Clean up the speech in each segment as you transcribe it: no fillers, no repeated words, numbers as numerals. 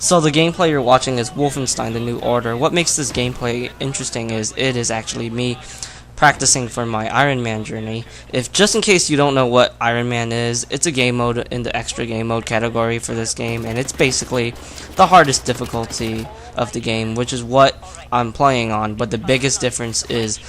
So the gameplay you're watching is Wolfenstein: The New Order. What makes this gameplay interesting is it is actually me practicing for my Iron Man journey. If just in case you don't know what Iron Man is, it's a game mode in the extra game mode category for this game, and it's basically the hardest difficulty of the game, which is what I'm playing on. But the biggest difference is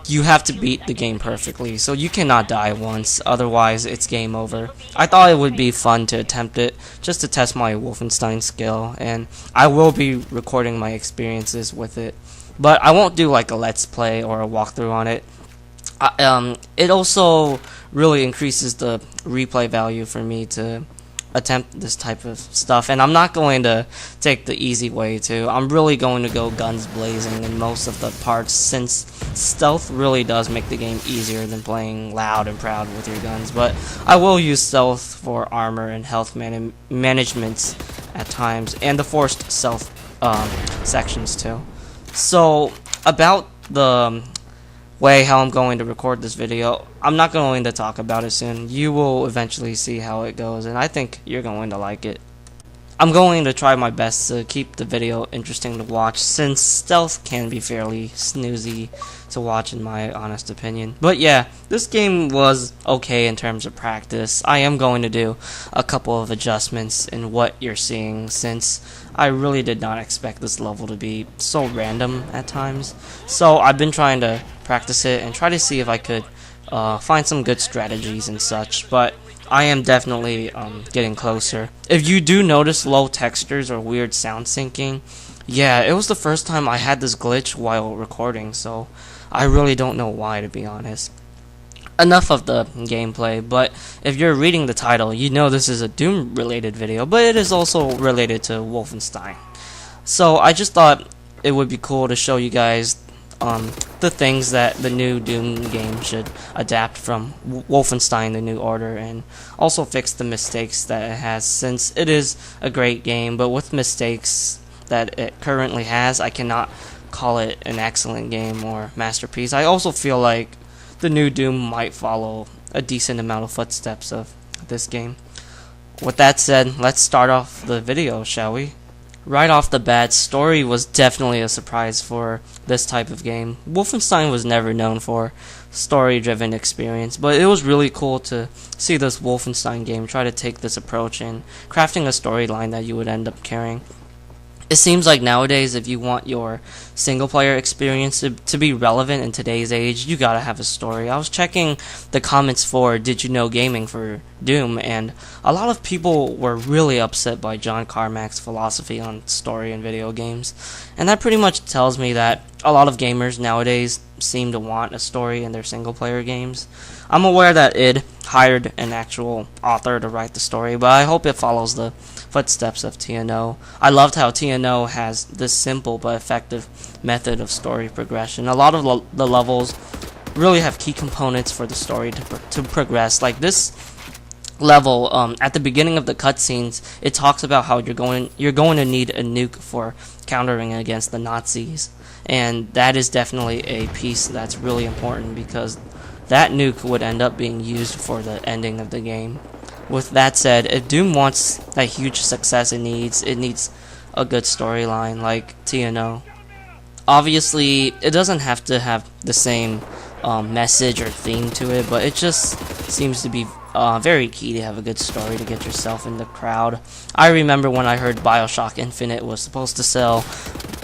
you have to beat the game perfectly, so you cannot die once, otherwise it's game over. I thought it would be fun to attempt it, just to test my Wolfenstein skill, and I will be recording my experiences with it. But I won't do like a let's play or a walkthrough on it. It also really increases the replay value for me to attempt this type of stuff, and I'm not going to take the easy way too. I'm really going to go guns blazing in most of the parts, since stealth really does make the game easier than playing loud and proud with your guns. But I will use stealth for armor and health management at times, and the forced stealth sections too. So about the way how I'm going to record this video, I'm not going to talk about it soon. You will eventually see how it goes, and I think you're going to like it. I'm going to try my best to keep the video interesting to watch, since stealth can be fairly snoozy to watch in my honest opinion. But yeah, this game was okay in terms of practice. I am going to do a couple of adjustments in what you're seeing, since I really did not expect this level to be so random at times. So I've been trying to practice it and try to see if I could find some good strategies and such, but I am definitely getting closer. If you do notice low textures or weird sound syncing, yeah, it was the first time I had this glitch while recording, so I really don't know why, to be honest. Enough of the gameplay, but if you're reading the title, you know this is a Doom related video, but it is also related to Wolfenstein. So I just thought it would be cool to show you guys the things that the new Doom game should adapt from Wolfenstein: The New Order, and also fix the mistakes that it has, since it is a great game, but with mistakes that it currently has, I cannot call it an excellent game or masterpiece. I also feel like the new Doom might follow a decent amount of footsteps of this game. With that said, let's start off the video, shall we? Right off the bat, story was definitely a surprise for this type of game. Wolfenstein was never known for story-driven experience, but it was really cool to see this Wolfenstein game try to take this approach in crafting a storyline that you would end up carrying. It seems like nowadays, if you want your single-player experience to be relevant in today's age, you gotta have a story. I was checking the comments for Did You Know Gaming for Doom, and a lot of people were really upset by John Carmack's philosophy on story in video games. And that pretty much tells me that a lot of gamers nowadays seem to want a story in their single-player games. I'm aware that id hired an actual author to write the story, but I hope it follows the footsteps of TNO. I loved how TNO has this simple but effective method of story progression. A lot of the levels really have key components for the story to progress. Like this level, at the beginning of the cutscenes, it talks about how you're going to need a nuke for countering against the Nazis, and that is definitely a piece that's really important, because that nuke would end up being used for the ending of the game. With that said, if Doom wants that huge success it needs a good storyline like TNO. Obviously, it doesn't have to have the same message or theme to it, but it just seems to be very key to have a good story to get yourself in the crowd. I remember when I heard BioShock Infinite was supposed to sell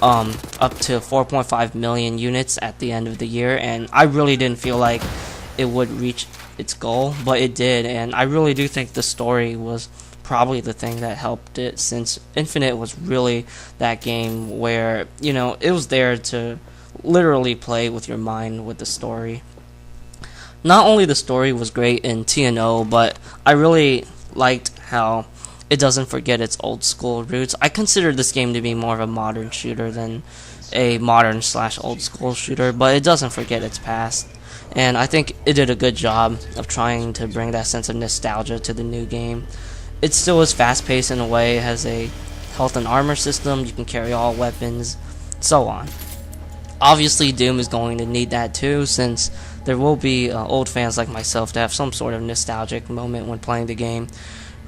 up to 4.5 million units at the end of the year, and I really didn't feel like it would reach its goal, but it did, and I really do think the story was probably the thing that helped it, since Infinite was really that game where, you know, it was there to literally play with your mind with the story. Not only the story was great in TNO, but I really liked how it doesn't forget its old school roots. I consider this game to be more of a modern shooter than a modern / old school shooter, but it doesn't forget its past. And I think it did a good job of trying to bring that sense of nostalgia to the new game. It still is fast-paced in a way. It has a health and armor system. You can carry all weapons, so on. Obviously, Doom is going to need that too, since there will be old fans like myself to have some sort of nostalgic moment when playing the game.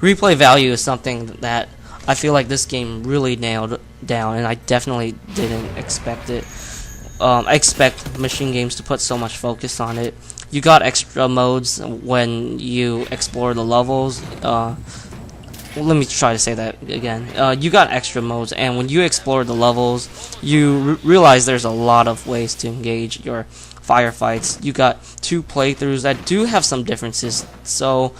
Replay value is something that I feel like this game really nailed down, and I definitely didn't expect it. I expect machine games to put so much focus on it. You got extra modes when you explore the levels. Let me try to say that again. You got extra modes, and when you explore the levels, you realize there's a lot of ways to engage your firefights. You got 2 playthroughs that do have some differences, so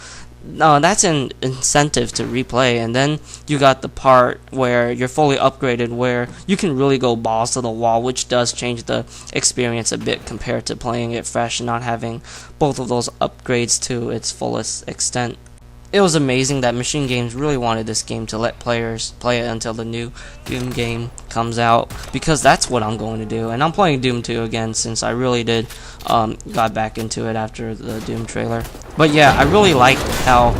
that's an incentive to replay. And then you got the part where you're fully upgraded, where you can really go balls to the wall, which does change the experience a bit compared to playing it fresh and not having both of those upgrades to its fullest extent. It was amazing that Machine Games really wanted this game to let players play it until the new Doom game comes out, because that's what I'm going to do. And I'm playing Doom 2 again, since I really did got back into it after the Doom trailer. But yeah, I really like how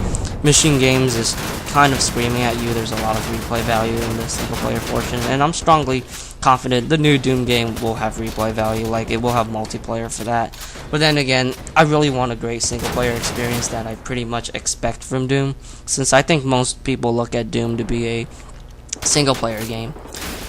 Machine Games is kind of screaming at you. There's a lot of replay value in the single player portion, and I'm strongly confident the new Doom game will have replay value, like it will have multiplayer for that. But then again, I really want a great single player experience that I pretty much expect from Doom, since I think most people look at Doom to be a single player game.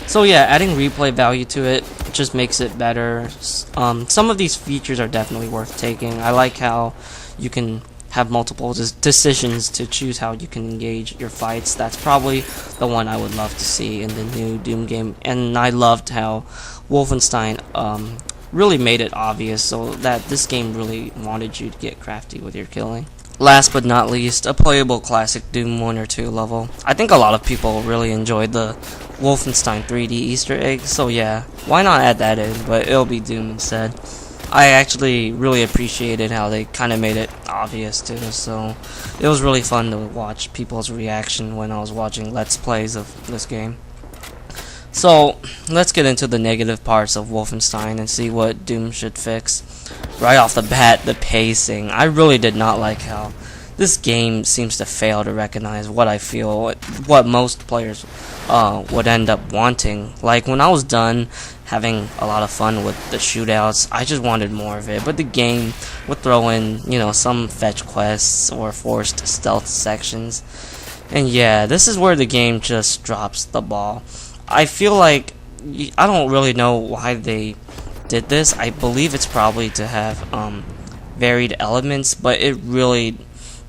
So yeah, adding replay value to it just makes it better. Some of these features are definitely worth taking. I like how you can have multiple decisions to choose how you can engage your fights. That's probably the one I would love to see in the new Doom game. And I loved how Wolfenstein really made it obvious, so that this game really wanted you to get crafty with your killing. Last but not least, a playable classic Doom 1 or 2 level. I think a lot of people really enjoyed the Wolfenstein 3D Easter egg, so yeah, why not add that in, but it'll be Doom instead. I actually really appreciated how they kind of made it obvious too, so it was really fun to watch people's reaction when I was watching Let's Plays of this game. So, let's get into the negative parts of Wolfenstein and see what Doom should fix. Right off the bat, the pacing. I really did not like how this game seems to fail to recognize what I feel, what most players would end up wanting. Like, when I was done having a lot of fun with the shootouts, I just wanted more of it. But the game would throw in, some fetch quests or forced stealth sections. And yeah, this is where the game just drops the ball. I feel like, I don't really know why they did this. I believe it's probably to have varied elements, but it really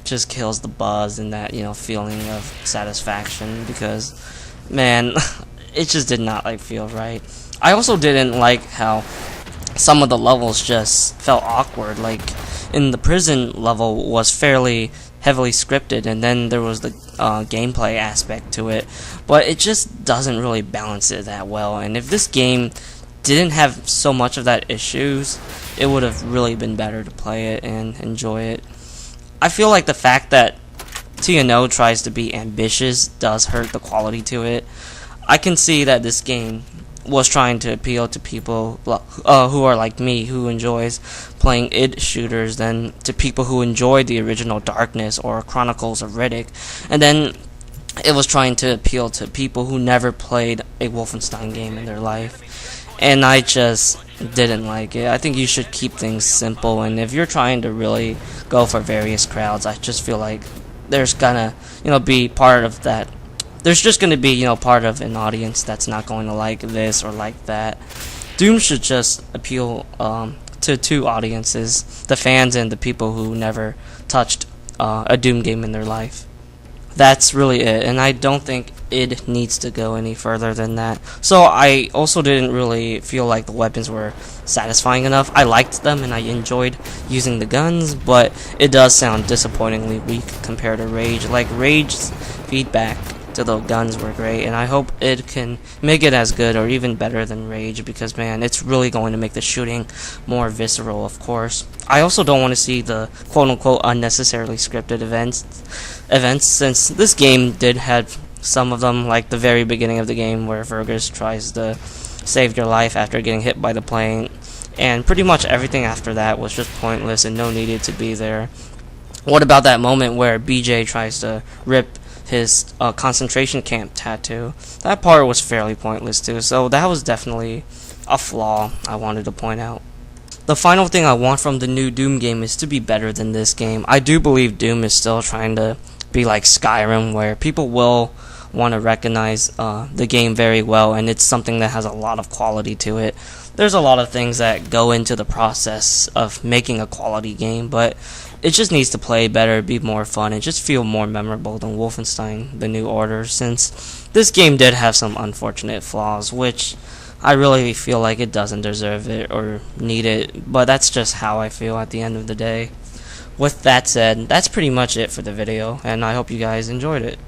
just kills the buzz and that feeling of satisfaction, because man, it just did not feel right. I also didn't like how some of the levels just felt awkward. Like in the prison level was fairly heavily scripted, and then there was the gameplay aspect to it, but it just doesn't really balance it that well. And if this game didn't have so much of that issues, it would have really been better to play it and enjoy it. I feel like the fact that TNO tries to be ambitious does hurt the quality to it. I can see that this game was trying to appeal to people who are like me, who enjoys playing id shooters, than to people who enjoyed the original Darkness or Chronicles of Riddick, and then it was trying to appeal to people who never played a Wolfenstein game in their life, and I just didn't like it. I think you should keep things simple, and if you're trying to really go for various crowds, I just feel like there's gonna be part of that. There's just going to be, part of an audience that's not going to like this or like that. Doom should just appeal to 2 audiences, the fans and the people who never touched a Doom game in their life. That's really it, and I don't think it needs to go any further than that. So I also didn't really feel like the weapons were satisfying enough. I liked them and I enjoyed using the guns, but it does sound disappointingly weak compared to Rage. Like, Rage's feedback to the guns were great, and I hope it can make it as good or even better than Rage, because man, it's really going to make the shooting more visceral, of course. I also don't want to see the quote-unquote unnecessarily scripted events, since this game did have some of them, like the very beginning of the game where Fergus tries to save your life after getting hit by the plane, and pretty much everything after that was just pointless and no needed to be there. What about that moment where BJ tries to rip his concentration camp tattoo? That part was fairly pointless too, so that was definitely a flaw I wanted to point out. The final thing I want from the new Doom game is to be better than this game. I do believe Doom is still trying to be like Skyrim, where people will want to recognize the game very well, and it's something that has a lot of quality to it. There's a lot of things that go into the process of making a quality game, but it just needs to play better, be more fun, and just feel more memorable than Wolfenstein The New Order, since this game did have some unfortunate flaws, which I really feel like it doesn't deserve it or need it, but that's just how I feel at the end of the day. With that said, that's pretty much it for the video, and I hope you guys enjoyed it.